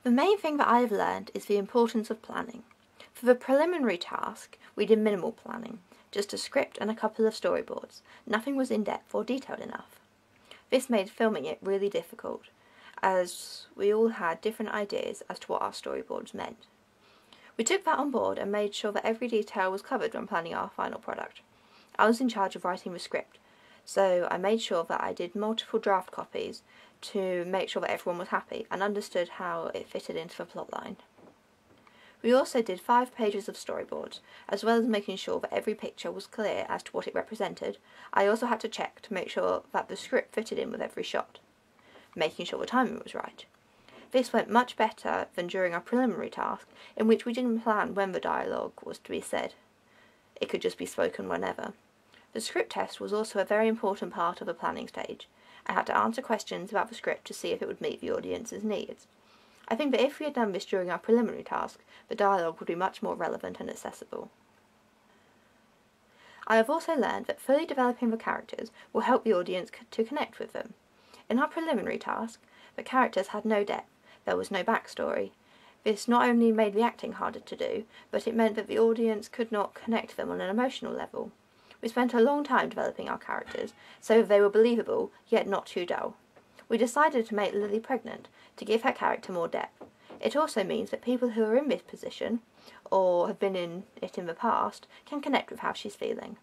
The main thing that I have learned is the importance of planning. For the preliminary task, we did minimal planning, just a script and a couple of storyboards. Nothing was in-depth or detailed enough. This made filming it really difficult, as we all had different ideas as to what our storyboards meant. We took that on board and made sure that every detail was covered when planning our final product. I was in charge of writing the script, so I made sure that I did multiple draft copies to make sure that everyone was happy and understood how it fitted into the plotline. We also did 5 pages of storyboards, as well as making sure that every picture was clear as to what it represented. I also had to check to make sure that the script fitted in with every shot, making sure the timing was right. This went much better than during our preliminary task, in which we didn't plan when the dialogue was to be said. It could just be spoken whenever. The script test was also a very important part of the planning stage. I had to answer questions about the script to see if it would meet the audience's needs. I think that if we had done this during our preliminary task, the dialogue would be much more relevant and accessible. I have also learned that fully developing the characters will help the audience to connect with them. In our preliminary task, the characters had no depth, there was no backstory. This not only made the acting harder to do, but it meant that the audience could not connect them on an emotional level. We spent a long time developing our characters, so they were believable, yet not too dull. We decided to make Lily pregnant, to give her character more depth. It also means that people who are in this position, or have been in it in the past, can connect with how she's feeling.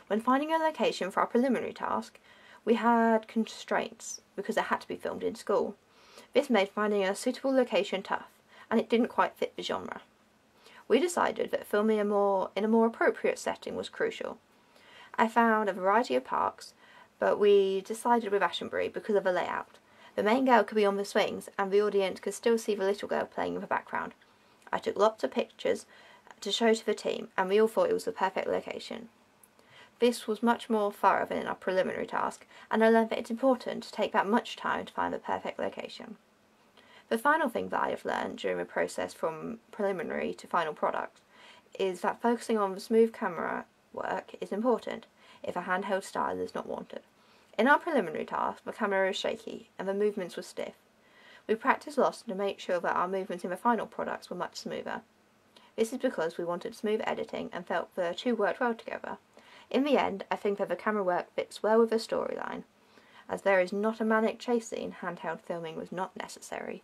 When finding a location for our preliminary task, we had constraints, because it had to be filmed in school. This made finding a suitable location tough, and it didn't quite fit the genre. We decided that filming in a more appropriate setting was crucial. I found a variety of parks, but we decided with Ashenbury because of the layout. The main girl could be on the swings, and the audience could still see the little girl playing in the background. I took lots of pictures to show to the team, and we all thought it was the perfect location. This was much more thorough than in our preliminary task, and I learned that it's important to take that much time to find the perfect location. The final thing that I have learned during the process from preliminary to final product is that focusing on the smooth camera work is important if a handheld style is not wanted. In our preliminary task, the camera was shaky and the movements were stiff. We practiced lots to make sure that our movements in the final products were much smoother. This is because we wanted smooth editing and felt the two worked well together. In the end, I think that the camera work fits well with the storyline. As there is not a manic chase scene, handheld filming was not necessary.